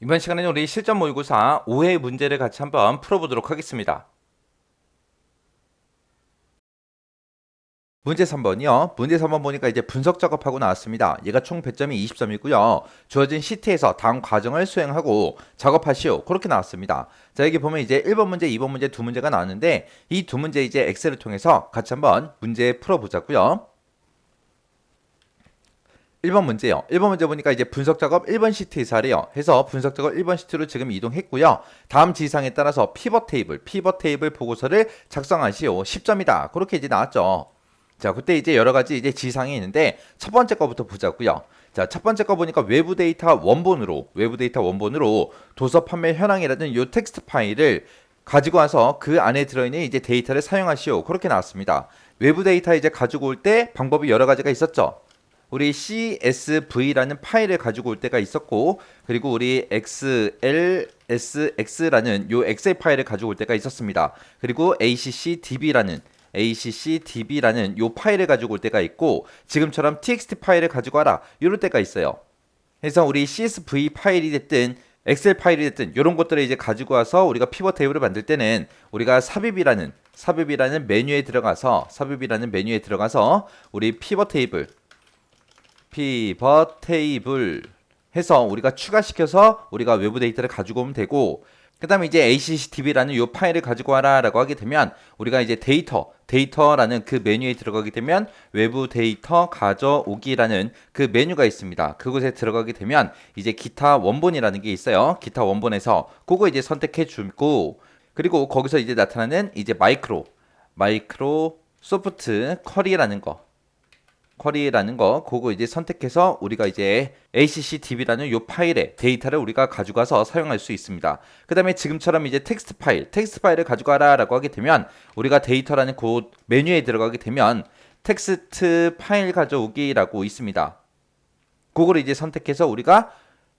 이번 시간에는 우리 실전 모의고사 5회 문제를 같이 한번 풀어보도록 하겠습니다. 문제 3번이요. 문제 3번 보니까 이제 분석 작업하고 나왔습니다. 얘가 총 배점이 20점이고요. 주어진 시트에서 다음 과정을 수행하고 작업하시오. 그렇게 나왔습니다. 자, 여기 보면 이제 1번 문제, 2번 문제 두 문제가 나왔는데 이 두 문제 이제 엑셀을 통해서 같이 한번 문제 풀어보자고요. 1번 문제요. 1번 문제 보니까 이제 분석 작업 1번 시트에서 하래요. 해서 분석 작업 1번 시트로 지금 이동했고요. 다음 지시사항에 따라서 피벗 테이블 보고서를 작성하시오. 10점이다. 그렇게 이제 나왔죠. 자, 그때 이제 여러 가지 이제 지시사항이 있는데 첫 번째 거부터 보자고요. 자, 첫 번째 거 보니까 외부 데이터 원본으로 도서 판매 현황이라는 요 텍스트 파일을 가지고 와서 그 안에 들어있는 이제 데이터를 사용하시오. 그렇게 나왔습니다. 외부 데이터 이제 가지고 올 때 방법이 여러 가지가 있었죠. 우리 CSV라는 파일을 가지고 올 때가 있었고, 그리고 우리 XLSX라는 요 엑셀 파일을 가지고 올 때가 있었습니다. 그리고 ACCDB라는 요 파일을 가지고 올 때가 있고, 지금처럼 TXT 파일을 가지고 와라 이럴 때가 있어요. 그래서 우리 CSV 파일이 됐든 엑셀 파일이 됐든 이런 것들을 이제 가지고 와서 우리가 피벗 테이블을 만들 때는 우리가 삽입이라는 메뉴에 들어가서 우리 피벗 테이블 해서 우리가 추가시켜서 우리가 외부 데이터를 가지고 오면 되고, 그 다음에 이제 ACCDB라는 이 파일을 가지고 와라 라고 하게 되면 우리가 이제 데이터라는 그 메뉴에 들어가게 되면 외부 데이터 가져오기라는 그 메뉴가 있습니다. 그곳에 들어가게 되면 이제 기타 원본이라는 게 있어요. 기타 원본에서 그거 이제 선택해 주고, 그리고 거기서 이제 나타나는 이제 마이크로소프트 쿼리라는 거 그거 이제 선택해서 우리가 이제 ACCDB라는 요 파일에 데이터를 우리가 가져가서 사용할 수 있습니다. 그 다음에 지금처럼 이제 텍스트 파일을 가져가라 라고 하게 되면 우리가 데이터라는 그 메뉴에 들어가게 되면 텍스트 파일 가져오기라고 있습니다. 그거를 이제 선택해서 우리가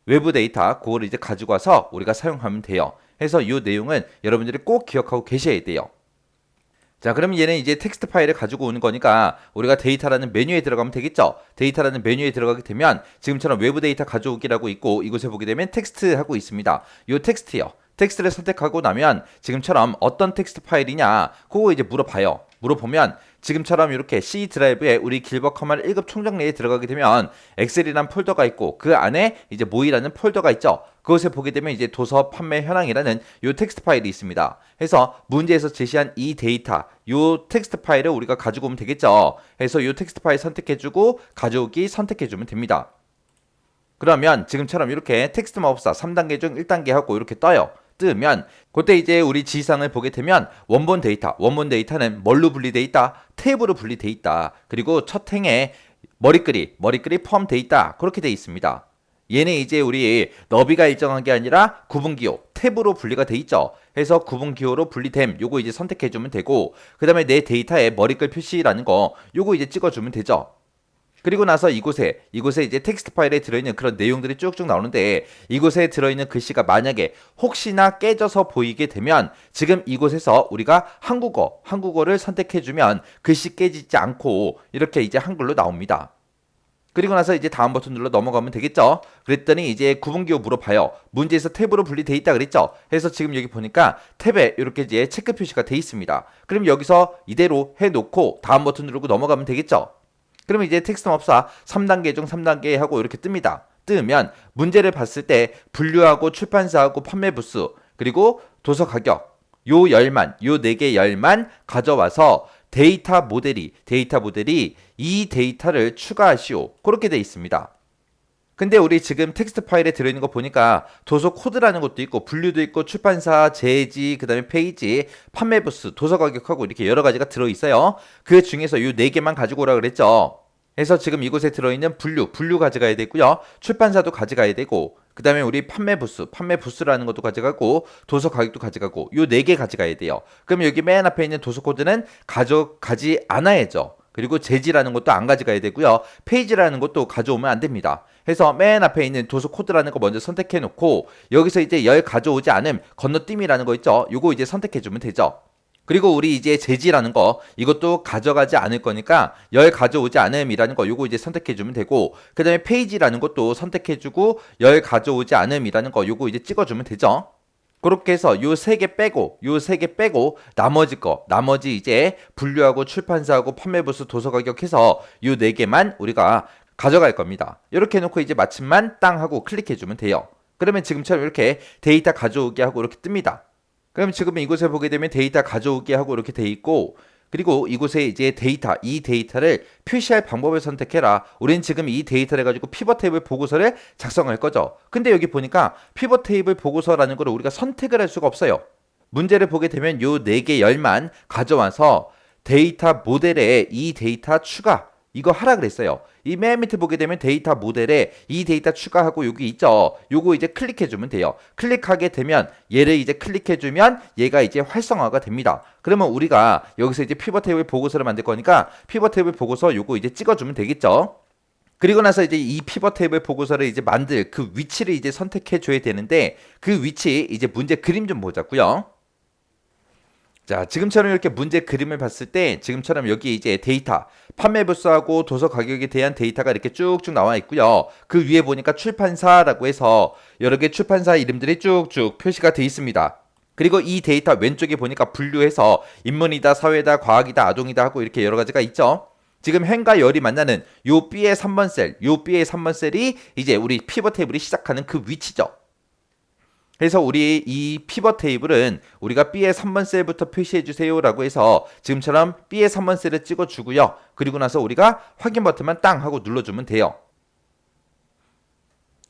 외부 데이터 그거를 이제 가지고 와서 우리가 사용하면 돼요. 그래서 이 내용은 여러분들이 꼭 기억하고 계셔야 돼요. 자, 그러면 얘는 이제 텍스트 파일을 가지고 오는 거니까 우리가 데이터라는 메뉴에 들어가면 되겠죠. 데이터라는 메뉴에 들어가게 되면 지금처럼 외부 데이터 가져오기라고 있고, 이곳에 보게 되면 텍스트 하고 있습니다. 요 텍스트요. 텍스트를 선택하고 나면 지금처럼 어떤 텍스트 파일이냐 그거 이제 물어보면 지금처럼 이렇게 C 드라이브에 우리 길버 커마를 1급 총정리에 들어가게 되면 엑셀이라는 폴더가 있고 그 안에 이제 모이라는 폴더가 있죠. 그것을 보게 되면 이제 도서 판매 현황이라는 요 텍스트 파일이 있습니다. 해서 문제에서 제시한 이 데이터, 요 텍스트 파일을 우리가 가지고 오면 되겠죠. 해서 요 텍스트 파일 선택해주고 가져오기 선택해주면 됩니다. 그러면 지금처럼 이렇게 텍스트 마법사 3단계 중 1단계 하고 이렇게 뜨면 그때 이제 우리 지시사항을 보게 되면 원본 데이터는 뭘로 분리돼 있다? 탭으로 분리돼 있다. 그리고 첫 행에 머리글이 포함돼 있다. 그렇게 돼 있습니다. 얘는 이제 우리 너비가 일정한 게 아니라 구분기호 탭으로 분리가 돼 있죠. 해서 구분기호로 분리됨 요거 이제 선택해주면 되고, 그 다음에 내 데이터에 머리글 표시라는 거 요거 이제 찍어주면 되죠. 그리고 나서 이곳에 이제 텍스트 파일에 들어있는 그런 내용들이 쭉쭉 나오는데, 이곳에 들어있는 글씨가 만약에 혹시나 깨져서 보이게 되면 지금 이곳에서 우리가 한국어를 선택해주면 글씨 깨지지 않고 이렇게 이제 한글로 나옵니다. 그리고 나서 이제 다음 버튼 눌러 넘어가면 되겠죠. 그랬더니 이제 구분기호 물어봐요. 문제에서 탭으로 분리돼 있다 그랬죠. 그래서 지금 여기 보니까 탭에 이렇게 이제 체크 표시가 돼 있습니다. 그럼 여기서 이대로 해놓고 다음 버튼 누르고 넘어가면 되겠죠. 그러면 이제 텍스트 마법사 3단계 중 3단계 하고 이렇게 뜨면 문제를 봤을 때 분류하고 출판사하고 판매 부수 그리고 도서 가격 요 4개 열만 가져와서 데이터 모델이 이 데이터를 추가하시오. 그렇게 돼 있습니다. 근데 우리 지금 텍스트 파일에 들어있는 거 보니까 도서 코드라는 것도 있고 분류도 있고 출판사, 제지, 그 다음에 페이지, 판매 부수, 도서 가격하고 이렇게 여러 가지가 들어있어요. 그 중에서 요 4개만 가지고 오라 그랬죠. 그래서 지금 이곳에 들어있는 분류 가져가야 되고요. 출판사도 가져가야 되고, 그 다음에 우리 판매 부수라는 것도 가져가고, 도서 가격도 가져가고, 요 4개 가져가야 돼요. 그럼 여기 맨 앞에 있는 도서 코드는 가져가지 않아야죠. 그리고 제지라는 것도 안 가져가야 되고요. 페이지라는 것도 가져오면 안 됩니다. 해서 맨 앞에 있는 도서 코드라는 거 먼저 선택해 놓고, 여기서 이제 열 가져오지 않음 건너뛰기라는 거 있죠. 요거 이제 선택해 주면 되죠. 그리고 우리 이제 제지라는 거 이것도 가져가지 않을 거니까 열 가져오지 않음이라는 거 요거 이제 선택해 주면 되고, 그 다음에 페이지라는 것도 선택해 주고 열 가져오지 않음이라는 거 요거 이제 찍어 주면 되죠. 그렇게 해서 요 세 개 빼고 나머지 이제 분류하고 출판사하고 판매부수 도서가격 해서 요 네 개만 우리가 가져갈 겁니다. 이렇게 해놓고 이제 마침만 땅 하고 클릭해 주면 돼요. 그러면 지금처럼 이렇게 데이터 가져오게 하고 이렇게 뜹니다. 그럼 지금 이곳에 보게 되면 데이터 가져오게 하고 이렇게 돼 있고, 그리고 이곳에 이제 이 데이터를 표시할 방법을 선택해라. 우리는 지금 이 데이터를 가지고 피벗 테이블 보고서를 작성할 거죠. 근데 여기 보니까 피벗 테이블 보고서라는 걸 우리가 선택을 할 수가 없어요. 문제를 보게 되면 요 4개 열만 가져와서 데이터 모델에 이 데이터 추가 이거 하라 그랬어요. 이 맨 밑에 보게 되면 데이터 모델에 이 데이터 추가하고 여기 있죠. 요거 이제 클릭해 주면 돼요. 클릭하게 되면 얘를 이제 클릭해 주면 얘가 이제 활성화가 됩니다. 그러면 우리가 여기서 이제 피벗 테이블 보고서를 만들 거니까 피벗 테이블 보고서 요거 이제 찍어 주면 되겠죠. 그리고 나서 이제 이 피벗 테이블 보고서를 이제 만들 그 위치를 이제 선택해 줘야 되는데, 그 위치 이제 문제 그림 좀 보자고요. 자, 지금처럼 이렇게 문제 그림을 봤을 때 지금처럼 여기 이제 데이터 판매 부수하고 도서 가격에 대한 데이터가 이렇게 쭉쭉 나와 있고요. 그 위에 보니까 출판사라고 해서 여러 개 출판사 이름들이 쭉쭉 표시가 되어 있습니다. 그리고 이 데이터 왼쪽에 보니까 분류해서 인문이다, 사회다, 과학이다, 아동이다 하고 이렇게 여러 가지가 있죠. 지금 행과 열이 만나는 요 B의 3번 셀이 이제 우리 피벗 테이블이 시작하는 그 위치죠. 그래서 우리 이 피벗 테이블은 우리가 B의 3번 셀부터 표시해 주세요 라고 해서 지금처럼 B의 3번 셀을 찍어 주고요. 그리고 나서 우리가 확인 버튼만 땅 하고 눌러주면 돼요.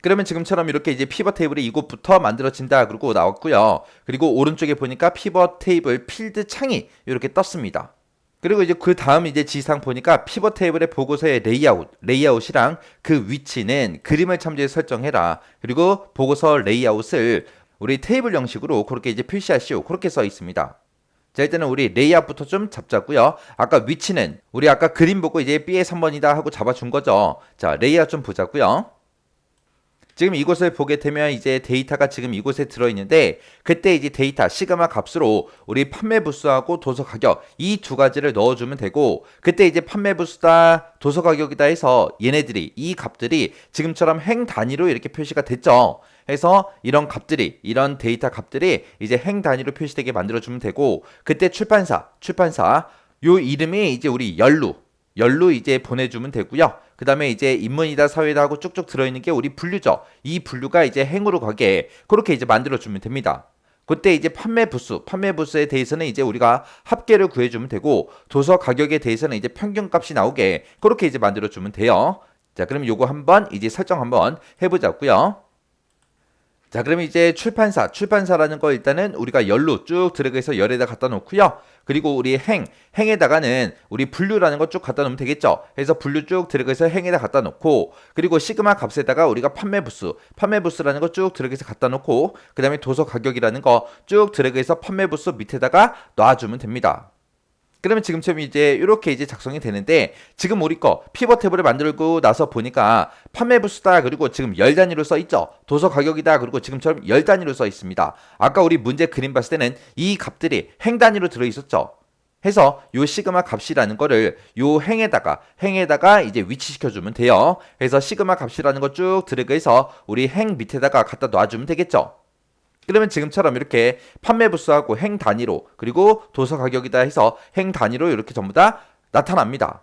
그러면 지금처럼 이렇게 이제 피벗 테이블이 이곳부터 만들어진다 그러고 나왔고요. 그리고 오른쪽에 보니까 피벗 테이블 필드 창이 이렇게 떴습니다. 그리고 이제 그 다음 이제 지상 보니까 피벗 테이블의 보고서의 레이아웃이랑 그 위치는 그림을 참조해서 설정해라. 그리고 보고서 레이아웃을 우리 테이블 형식으로 그렇게 이제 표시하시오. 그렇게 써 있습니다. 자, 일단은 우리 레이아웃부터 좀 잡자고요. 아까 위치는 우리 아까 그림 보고 이제 B의 3번이다 하고 잡아준 거죠. 자, 레이아웃 좀 보자고요. 지금 이곳을 보게 되면 이제 데이터가 지금 이곳에 들어있는데, 그때 이제 데이터 시그마 값으로 우리 판매 부수하고 도서 가격 이 두 가지를 넣어주면 되고, 그때 이제 판매 부수다 도서 가격이다 해서 얘네들이 이 값들이 지금처럼 행 단위로 이렇게 표시가 됐죠. 해서 이런 데이터 값들이 이제 행 단위로 표시되게 만들어주면 되고, 그때 출판사 요 이름이 이제 우리 열로 이제 보내주면 되고요. 그 다음에 이제 인문이다, 사회다 하고 쭉쭉 들어있는 게 우리 분류죠. 이 분류가 이제 행으로 가게 그렇게 이제 만들어주면 됩니다. 그때 이제 판매 부수에 대해서는 이제 우리가 합계를 구해주면 되고, 도서 가격에 대해서는 이제 평균값이 나오게 그렇게 이제 만들어주면 돼요. 자, 그럼 요거 한번 이제 설정 한번 해보자고요. 자, 그러면 이제 출판사라는 거 일단은 우리가 열로 쭉 드래그해서 열에다 갖다 놓고요. 그리고 우리 행에다가는 우리 분류라는 거 쭉 갖다 놓으면 되겠죠. 그래서 분류 쭉 드래그해서 행에다 갖다 놓고, 그리고 시그마 값에다가 우리가 판매부스라는 거 쭉 드래그해서 갖다 놓고, 그 다음에 도서 가격이라는 거 쭉 드래그해서 판매부스 밑에다가 놔주면 됩니다. 그러면 지금처럼 이제 이렇게 이제 작성이 되는데, 지금 우리 거 피벗 테이블을 만들고 나서 보니까 판매 부수다 그리고 지금 열 단위로 써 있죠. 도서 가격이다 그리고 지금처럼 열 단위로 써 있습니다. 아까 우리 문제 그림 봤을 때는 이 값들이 행 단위로 들어 있었죠. 해서 요 시그마 값이라는 거를 요 행에다가 이제 위치시켜 주면 돼요. 그래서 시그마 값이라는 거 쭉 드래그해서 우리 행 밑에다가 갖다 놔주면 되겠죠. 그러면 지금처럼 이렇게 판매 부수하고 행 단위로, 그리고 도서 가격이다 해서 행 단위로 이렇게 전부 다 나타납니다.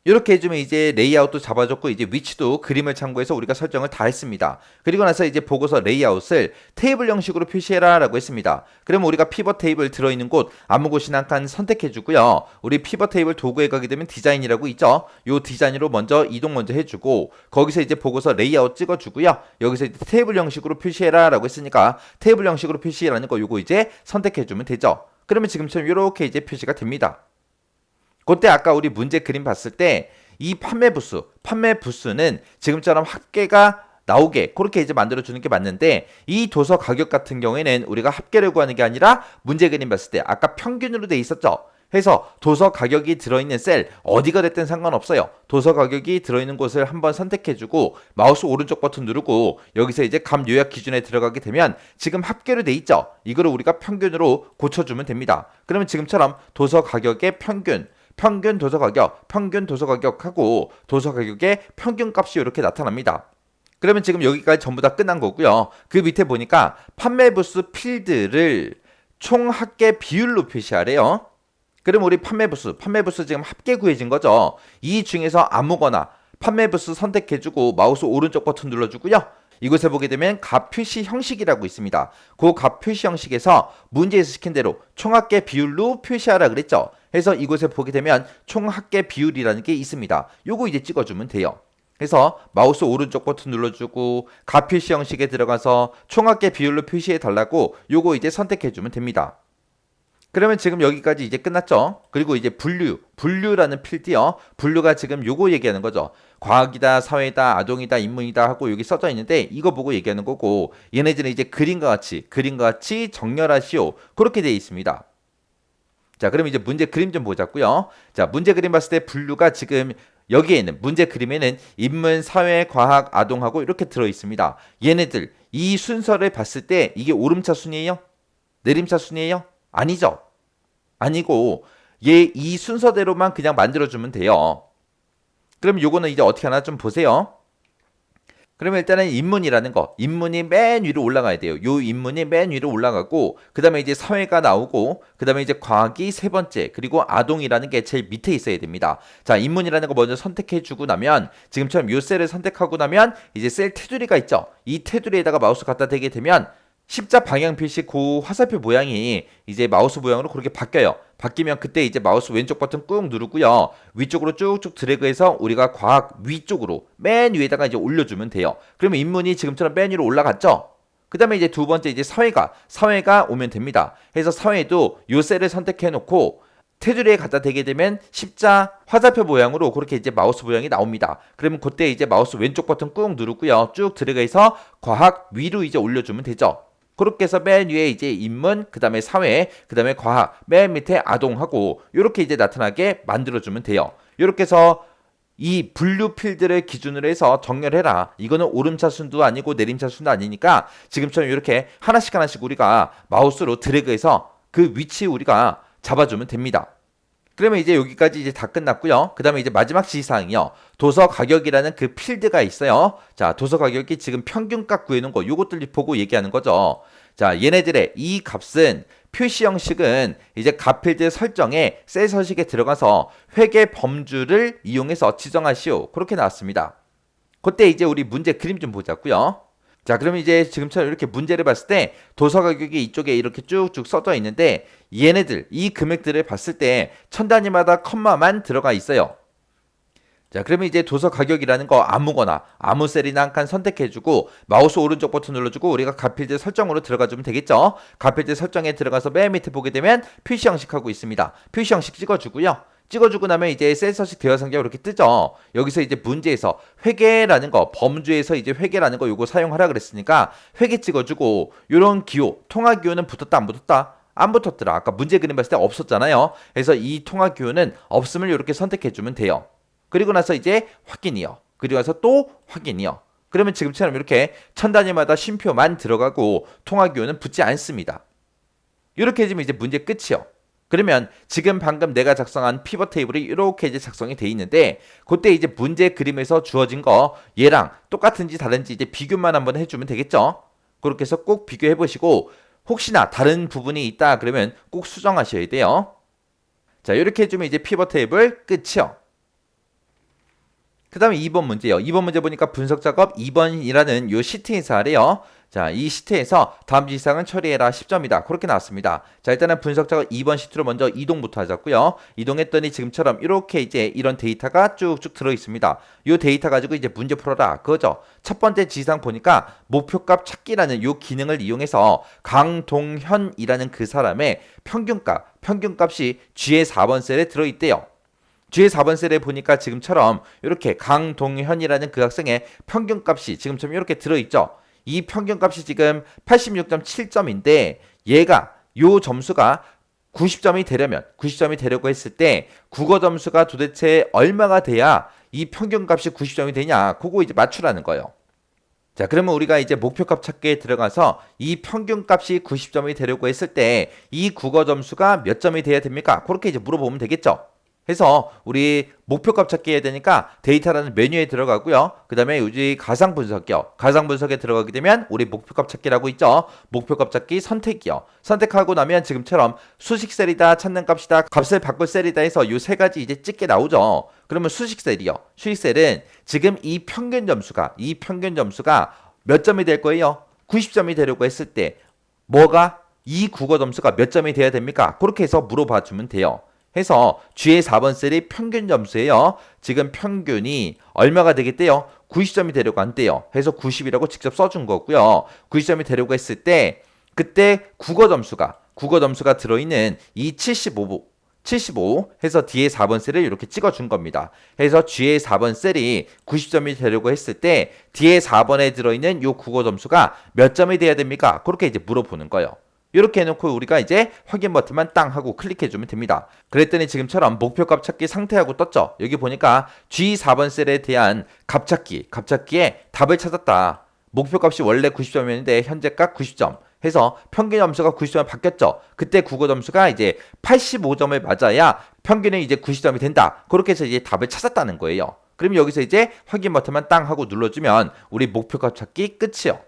이렇게 해주면 이제 레이아웃도 잡아줬고, 이제 위치도 그림을 참고해서 우리가 설정을 다 했습니다. 그리고 나서 이제 보고서 레이아웃을 테이블 형식으로 표시해라 라고 했습니다. 그러면 우리가 피벗 테이블 들어있는 곳 아무 곳이나 한 칸 선택해주고요. 우리 피벗 테이블 도구에 가게 되면 디자인이라고 있죠. 요 디자인으로 먼저 이동 먼저 해주고, 거기서 이제 보고서 레이아웃 찍어주고요. 여기서 이제 테이블 형식으로 표시해라 라고 했으니까 테이블 형식으로 표시라는 거 요거 이제 선택해주면 되죠. 그러면 지금처럼 이렇게 이제 표시가 됩니다. 그때 아까 우리 문제 그림 봤을 때 이 판매 부수는 지금처럼 합계가 나오게 그렇게 이제 만들어주는 게 맞는데, 이 도서 가격 같은 경우에는 우리가 합계를 구하는 게 아니라 문제 그림 봤을 때 아까 평균으로 돼 있었죠. 해서 도서 가격이 들어있는 셀 어디가 됐든 상관없어요. 도서 가격이 들어있는 곳을 한번 선택해주고 마우스 오른쪽 버튼 누르고 여기서 이제 값 요약 기준에 들어가게 되면 지금 합계로 돼 있죠. 이거를 우리가 평균으로 고쳐주면 됩니다. 그러면 지금처럼 도서 가격의 평균 도서 가격하고 도서 가격의 평균 값이 이렇게 나타납니다. 그러면 지금 여기까지 전부 다 끝난 거고요. 그 밑에 보니까 판매 부수 필드를 총 합계 비율로 표시하래요. 그럼 우리 판매 부수 지금 합계 구해진 거죠. 이 중에서 아무거나 판매 부수 선택해주고 마우스 오른쪽 버튼 눌러주고요. 이곳에 보게 되면 값 표시 형식이라고 있습니다. 그 값 표시 형식에서 문제에서 시킨 대로 총합계 비율로 표시하라 그랬죠. 해서 이곳에 보게 되면 총합계 비율이라는 게 있습니다. 요거 이제 찍어주면 돼요. 그래서 마우스 오른쪽 버튼 눌러주고 값 표시 형식에 들어가서 총합계 비율로 표시해 달라고 요거 이제 선택해주면 됩니다. 그러면 지금 여기까지 이제 끝났죠. 그리고 이제 분류라는 필드요. 분류가 지금 요거 얘기하는 거죠. 과학이다, 사회다, 아동이다, 인문이다 하고 여기 써져 있는데 이거 보고 얘기하는 거고 얘네들은 이제 그림과 같이 정렬하시오. 그렇게 되어 있습니다. 자, 그럼 이제 문제 그림 좀 보자고요. 자, 문제 그림 봤을 때 분류가 지금 여기에는 문제 그림에는 인문, 사회, 과학, 아동하고 이렇게 들어 있습니다. 얘네들 이 순서를 봤을 때 이게 오름차 순이에요? 내림차 순이에요? 아니죠. 아니고 얘 이 순서대로만 그냥 만들어주면 돼요. 그럼 요거는 이제 어떻게 하나 좀 보세요. 그러면 일단은 인문이 맨 위로 올라가야 돼요. 요 인문이 맨 위로 올라가고 그 다음에 이제 사회가 나오고 그 다음에 이제 과학이 세 번째 그리고 아동이라는 게 제일 밑에 있어야 됩니다. 자, 인문이라는 거 먼저 선택해주고 나면 지금처럼 요 셀을 선택하고 나면 이제 셀 테두리가 있죠. 이 테두리에다가 마우스 갖다 대게 되면 십자 방향 표시 그 화살표 모양이 이제 마우스 모양으로 그렇게 바뀌어요. 바뀌면 그때 이제 마우스 왼쪽 버튼 꾹 누르고요. 위쪽으로 쭉쭉 드래그해서 우리가 과학 위쪽으로 맨 위에다가 이제 올려주면 돼요. 그러면 인문이 지금처럼 맨 위로 올라갔죠? 그 다음에 이제 두 번째 이제 사회가 오면 됩니다. 그래서 사회도 요 셀을 선택해 놓고 테두리에 갖다 대게 되면 십자 화살표 모양으로 그렇게 이제 마우스 모양이 나옵니다. 그러면 그때 이제 마우스 왼쪽 버튼 꾹 누르고요. 쭉 드래그해서 과학 위로 이제 올려주면 되죠. 그렇게 해서 맨 위에 이제 인문, 그 다음에 사회, 그 다음에 과학, 맨 밑에 아동하고 이렇게 이제 나타나게 만들어주면 돼요. 이렇게 해서 이 분류 필드를 기준으로 해서 정렬해라. 이거는 오름차 순도 아니고 내림차 순도 아니니까 지금처럼 이렇게 하나씩 우리가 마우스로 드래그해서 그 위치 우리가 잡아주면 됩니다. 그러면 이제 여기까지 이제 다 끝났고요. 그 다음에 이제 마지막 지시사항이요. 도서 가격이라는 그 필드가 있어요. 자, 도서 가격이 지금 평균값 구해놓은 거 요것들 보고 얘기하는 거죠. 자, 얘네들의 이 값은 표시 형식은 이제 값 필드 설정에 셀 서식에 들어가서 회계 범주를 이용해서 지정하시오. 그렇게 나왔습니다. 그때 이제 우리 문제 그림 좀 보자고요. 자, 그러면 이제 지금처럼 이렇게 문제를 봤을 때 도서 가격이 이쪽에 이렇게 쭉쭉 써져 있는데 얘네들 이 금액들을 봤을 때 천 단위마다 컴마만 들어가 있어요. 자, 그러면 이제 도서 가격이라는 거 아무거나 아무 셀이나 한 칸 선택해주고 마우스 오른쪽 버튼 눌러주고 우리가 값필드 설정으로 들어가주면 되겠죠. 값필드 설정에 들어가서 맨 밑에 보게 되면 표시 형식하고 있습니다. 표시 형식 찍어주고요. 찍어주고 나면 이제 셀 서식 대화 상자가 이렇게 뜨죠. 여기서 이제 문제에서 회계라는 거, 범주에서 이제 회계라는 거 요거 사용하라 그랬으니까 회계 찍어주고 요런 기호, 통화 기호는 붙었다 안 붙었다? 안 붙었더라. 아까 문제 그림 봤을 때 없었잖아요. 그래서 이 통화 기호는 없음을 이렇게 선택해주면 돼요. 그리고 나서 이제 확인이요. 그리고 나서 또 확인이요. 그러면 지금처럼 이렇게 천 단위마다 쉼표만 들어가고 통화 기호는 붙지 않습니다. 이렇게 해주면 이제 문제 끝이요. 그러면 지금 방금 내가 작성한 피벗 테이블이 이렇게 이제 작성이 돼 있는데 그때 이제 문제 그림에서 주어진 거 얘랑 똑같은지 다른지 이제 비교만 한번 해주면 되겠죠. 그렇게 해서 꼭 비교해 보시고 혹시나 다른 부분이 있다 그러면 꼭 수정하셔야 돼요. 자, 이렇게 해주면 이제 피벗 테이블 끝이요. 그 다음에 2번 문제요. 2번 문제 보니까 분석 작업 2번이라는 요 시트에서 하래요. 자, 이 시트에서 다음 지시사항은 처리해라 10점이다. 그렇게 나왔습니다. 자, 일단은 분석 작업 2번 시트로 먼저 이동부터 하자고요. 이동했더니 지금처럼 이렇게 이제 이런 데이터가 쭉쭉 들어 있습니다. 요 데이터 가지고 이제 문제 풀어라. 그거죠. 첫 번째 지시사항 보니까 목표값 찾기라는 요 기능을 이용해서 강동현이라는 그 사람의 평균값이 G의 4번 셀에 들어 있대요. G의 4번 셀에 보니까 지금처럼 이렇게 강동현이라는 그 학생의 평균값이 지금처럼 이렇게 들어있죠. 이 평균값이 지금 86.7점인데 얘가 요 점수가 90점이 되려면 90점이 되려고 했을 때 국어 점수가 도대체 얼마가 돼야 이 평균값이 90점이 되냐, 그거 이제 맞추라는 거예요. 자, 그러면 우리가 이제 목표값 찾기에 들어가서 이 평균값이 90점이 되려고 했을 때 이 국어 점수가 몇 점이 돼야 됩니까? 그렇게 이제 물어보면 되겠죠. 해서 우리 목표값 찾기 해야 되니까 데이터라는 메뉴에 들어가고요. 그 다음에 여기 가상 분석이요. 가상 분석에 들어가게 되면 우리 목표값 찾기라고 있죠. 목표값 찾기 선택이요. 선택하고 나면 지금처럼 수식 셀이다, 찾는 값이다, 값을 바꿀 셀이다 해서 이 세 가지 이제 찍게 나오죠. 그러면 수식 셀이요. 수식 셀은 지금 이 평균 점수가 몇 점이 될 거예요? 90점이 되려고 했을 때 뭐가 이 국어 점수가 몇 점이 돼야 됩니까? 그렇게 해서 물어봐 주면 돼요. 해서 G의 4번 셀이 평균 점수예요. 지금 평균이 얼마가 되겠대요? 90점이 되려고 한대요. 해서 90이라고 직접 써준 거고요. 90점이 되려고 했을 때 그때 국어 점수가 들어있는 이 75 해서 D의 4번 셀을 이렇게 찍어준 겁니다. 해서 G의 4번 셀이 90점이 되려고 했을 때 D의 4번에 들어있는 이 국어 점수가 몇 점이 돼야 됩니까? 그렇게 이제 물어보는 거예요. 이렇게 해놓고 우리가 이제 확인 버튼만 땅 하고 클릭해주면 됩니다. 그랬더니 지금처럼 목표값 찾기 상태하고 떴죠. 여기 보니까 G4번 셀에 대한 값찾기에 답을 찾았다. 목표값이 원래 90점이었는데 현재값 90점 해서 평균 점수가 90점이 바뀌었죠. 그때 국어 점수가 이제 85점을 맞아야 평균이 이제 90점이 된다. 그렇게 해서 이제 답을 찾았다는 거예요. 그럼 여기서 이제 확인 버튼만 땅 하고 눌러주면 우리 목표값 찾기 끝이요.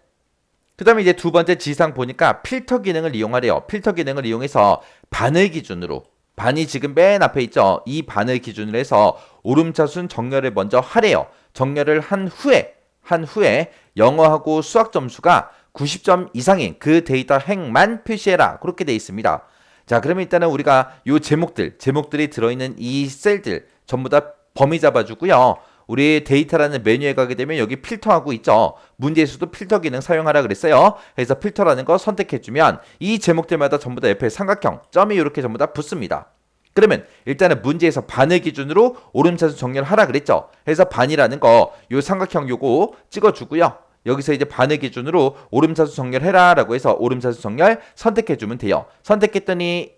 그 다음에 이제 두 번째 지상 보니까 필터 기능을 이용하래요. 필터 기능을 이용해서 반을 기준으로, 반이 지금 맨 앞에 있죠. 이 반을 기준으로 해서 오름차순 정렬을 먼저 하래요. 정렬을 한 후에 영어하고 수학 점수가 90점 이상인 그 데이터 행만 표시해라. 그렇게 돼 있습니다. 자, 그러면 일단은 우리가 요 제목들이 들어있는 이 셀들 전부 다 범위 잡아주고요. 우리 데이터라는 메뉴에 가게 되면 여기 필터하고 있죠. 문제에서도 필터 기능 사용하라 그랬어요. 그래서 필터라는 거 선택해주면 이 제목들마다 전부 다 옆에 삼각형, 점이 이렇게 전부 다 붙습니다. 그러면 일단은 문제에서 반을 기준으로 오름차순 정렬하라 그랬죠. 그래서 반이라는 거, 요 삼각형 요거 찍어주고요. 여기서 이제 반을 기준으로 오름차순 정렬해라 라고 해서 오름차순 정렬 선택해주면 돼요. 선택했더니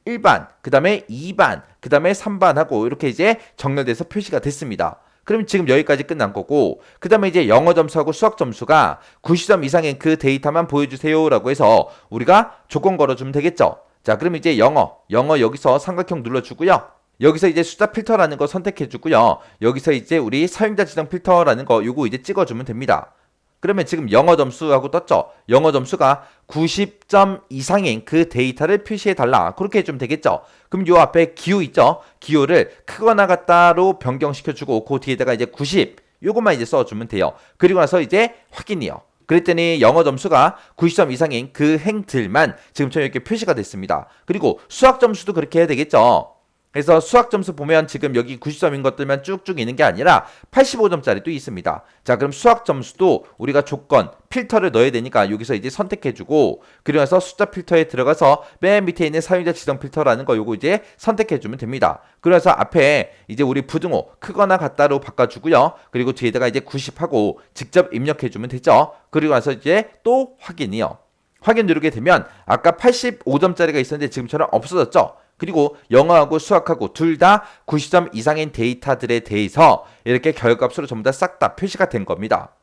1반, 그 다음에 2반, 그 다음에 3반 하고 이렇게 이제 정렬돼서 표시가 됐습니다. 그럼 지금 여기까지 끝난 거고, 그 다음에 이제 영어 점수하고 수학 점수가 90점 이상인 그 데이터만 보여주세요 라고 해서 우리가 조건 걸어주면 되겠죠. 자, 그럼 이제 영어 여기서 삼각형 눌러주고요. 여기서 이제 숫자 필터라는 거 선택해주고요. 여기서 이제 우리 사용자 지정 필터라는 거 요거 이제 찍어주면 됩니다. 그러면 지금 영어 점수하고 떴죠. 영어 점수가 90점 이상인 그 데이터를 표시해달라. 그렇게 해주면 되겠죠. 그럼 요 앞에 기호 있죠. 기호를 크거나 같다로 변경시켜주고 그 뒤에다가 이제 90 요것만 이제 써주면 돼요. 그리고 나서 이제 확인이요. 그랬더니 영어 점수가 90점 이상인 그 행들만 지금처럼 이렇게 표시가 됐습니다. 그리고 수학 점수도 그렇게 해야 되겠죠. 그래서 수학 점수 보면 지금 여기 90점인 것들만 쭉쭉 있는 게 아니라 85점짜리도 있습니다. 자, 그럼 수학 점수도 우리가 조건, 필터를 넣어야 되니까 여기서 이제 선택해주고, 그리고 나서 숫자 필터에 들어가서 맨 밑에 있는 사용자 지정 필터라는 거 요거 이제 선택해주면 됩니다. 그래서 앞에 이제 우리 부등호 크거나 같다로 바꿔주고요. 그리고 뒤에다가 이제 90하고 직접 입력해주면 되죠. 그리고 나서 이제 또 확인이요. 확인 누르게 되면 아까 85점짜리가 있었는데 지금처럼 없어졌죠. 그리고 영어하고 수학하고 둘 다 90점 이상인 데이터들에 대해서 이렇게 결과값으로 전부 다 싹 다 표시가 된 겁니다.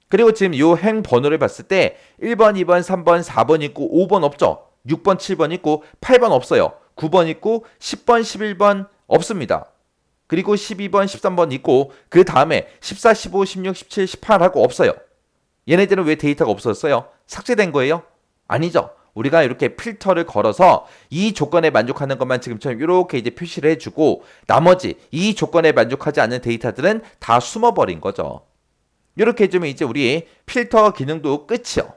그리고 지금 이 행 번호를 봤을 때 1번, 2번, 3번, 4번 있고 5번 없죠. 6번, 7번 있고 8번 없어요. 9번 있고 10번, 11번 없습니다. 그리고 12번, 13번 있고 그 다음에 14, 15, 16, 17, 18하고 없어요. 얘네들은 왜 데이터가 없었어요? 삭제된 거예요? 아니죠. 우리가 이렇게 필터를 걸어서 이 조건에 만족하는 것만 지금처럼 이렇게 이제 표시를 해주고 나머지 이 조건에 만족하지 않는 데이터들은 다 숨어버린 거죠. 이렇게 해주면 이제 우리 필터 기능도 끝이요.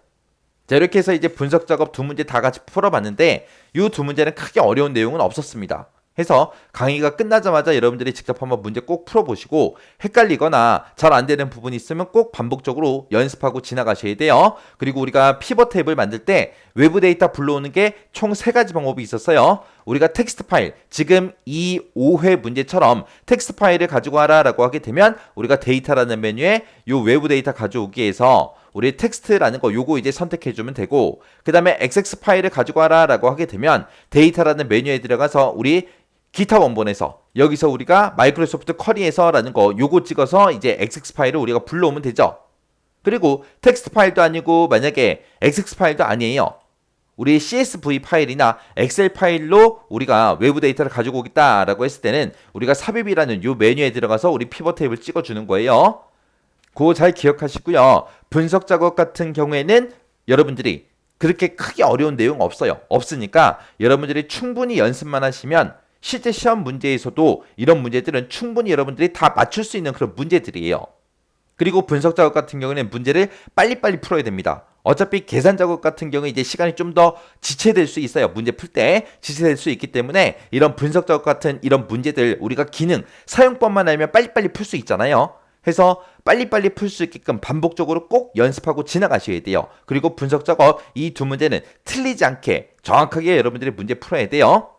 자, 이렇게 해서 이제 분석 작업 두 문제 다 같이 풀어봤는데 이 두 문제는 크게 어려운 내용은 없었습니다. 해서 강의가 끝나자마자 여러분들이 직접 한번 문제 꼭 풀어보시고 헷갈리거나 잘 안 되는 부분이 있으면 꼭 반복적으로 연습하고 지나가셔야 돼요. 그리고 우리가 피벗 탭을 만들 때 외부 데이터 불러오는 게 총 3가지 방법이 있었어요. 우리가 텍스트 파일, 지금 이 5회 문제처럼 텍스트 파일을 가지고 와라 라고 하게 되면 우리가 데이터라는 메뉴에 이 외부 데이터 가져오기에서 우리 텍스트라는 거 요거 이제 선택해주면 되고, 그 다음에 XX 파일을 가지고 와라 라고 하게 되면 데이터라는 메뉴에 들어가서 우리 기타 원본에서 여기서 우리가 마이크로소프트 쿼리에서 라는 거 요거 찍어서 이제 XX 파일을 우리가 불러오면 되죠. 그리고 텍스트 파일도 아니고 만약에 XX 파일도 아니에요. 우리 CSV 파일이나 엑셀 파일로 우리가 외부 데이터를 가지고 오겠다라고 했을 때는 우리가 삽입이라는 요 메뉴에 들어가서 우리 피벗 테이블 찍어주는 거예요. 그거 잘 기억하시고요. 분석 작업 같은 경우에는 여러분들이 그렇게 크게 어려운 내용 없어요. 없으니까 여러분들이 충분히 연습만 하시면 실제 시험 문제에서도 이런 문제들은 충분히 여러분들이 다 맞출 수 있는 그런 문제들이에요. 그리고 분석 작업 같은 경우에는 문제를 빨리빨리 풀어야 됩니다. 어차피 계산 작업 같은 경우에 이제 시간이 좀 더 지체될 수 있어요. 문제 풀 때 지체될 수 있기 때문에 이런 분석 작업 같은 이런 문제들 우리가 기능, 사용법만 알면 빨리빨리 풀 수 있잖아요. 해서 빨리빨리 풀 수 있게끔 반복적으로 꼭 연습하고 지나가셔야 돼요. 그리고 분석 작업 이 두 문제는 틀리지 않게 정확하게 여러분들이 문제 풀어야 돼요.